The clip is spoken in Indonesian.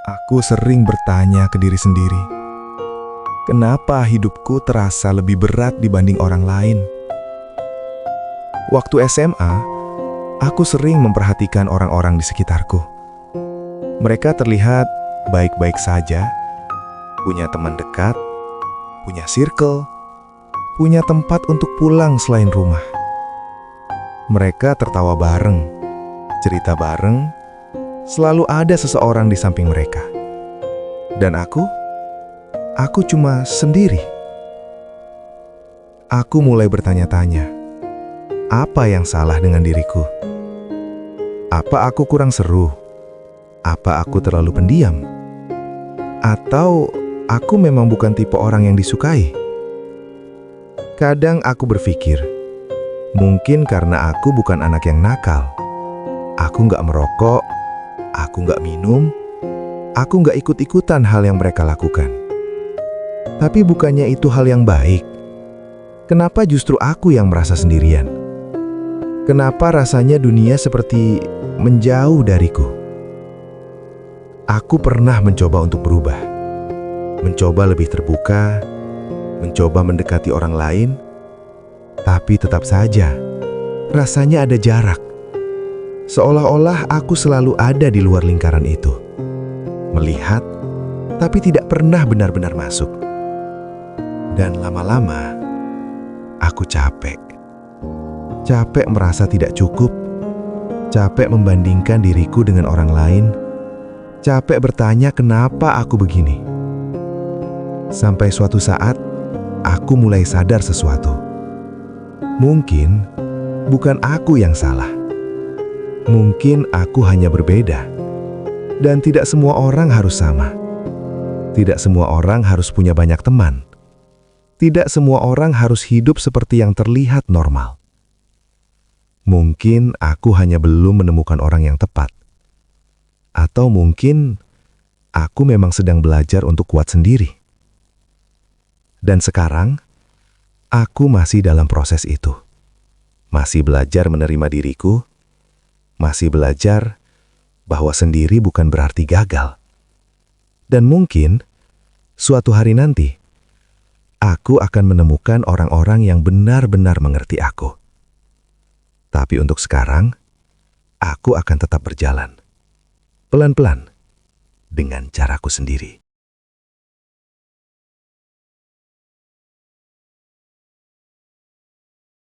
Aku sering bertanya ke diri sendiri, kenapa hidupku terasa lebih berat dibanding orang lain? Waktu SMA, aku sering memperhatikan orang-orang di sekitarku. Mereka terlihat baik-baik saja, punya teman dekat, punya circle, punya tempat untuk pulang selain rumah. Mereka tertawa bareng, cerita bareng, selalu ada seseorang di samping mereka. Dan aku cuma sendiri. Aku mulai bertanya-tanya, apa yang salah dengan diriku? Apa aku kurang seru? Apa aku terlalu pendiam? Atau aku memang bukan tipe orang yang disukai? Kadang aku berpikir, mungkin karena aku bukan anak yang nakal. Aku nggak merokok, aku nggak minum, aku nggak ikut-ikutan hal yang mereka lakukan. Tapi bukannya itu hal yang baik? Kenapa justru aku yang merasa sendirian? Kenapa rasanya dunia seperti menjauh dariku? Aku pernah mencoba untuk berubah, mencoba lebih terbuka, mencoba mendekati orang lain, tapi tetap saja rasanya ada jarak. Seolah-olah aku selalu ada di luar lingkaran itu, melihat, tapi tidak pernah benar-benar masuk. Dan lama-lama, aku capek. Capek merasa tidak cukup, capek membandingkan diriku dengan orang lain, capek bertanya kenapa aku begini. Sampai suatu saat, aku mulai sadar sesuatu. Mungkin bukan aku yang salah. Mungkin aku hanya berbeda. Dan tidak semua orang harus sama. Tidak semua orang harus punya banyak teman. Tidak semua orang harus hidup seperti yang terlihat normal. Mungkin aku hanya belum menemukan orang yang tepat. Atau mungkin aku memang sedang belajar untuk kuat sendiri. Dan sekarang, aku masih dalam proses itu. Masih belajar menerima diriku, masih belajar bahwa sendiri bukan berarti gagal. Dan mungkin, suatu hari nanti, aku akan menemukan orang-orang yang benar-benar mengerti aku. Tapi untuk sekarang, aku akan tetap berjalan. Pelan-pelan, dengan caraku sendiri.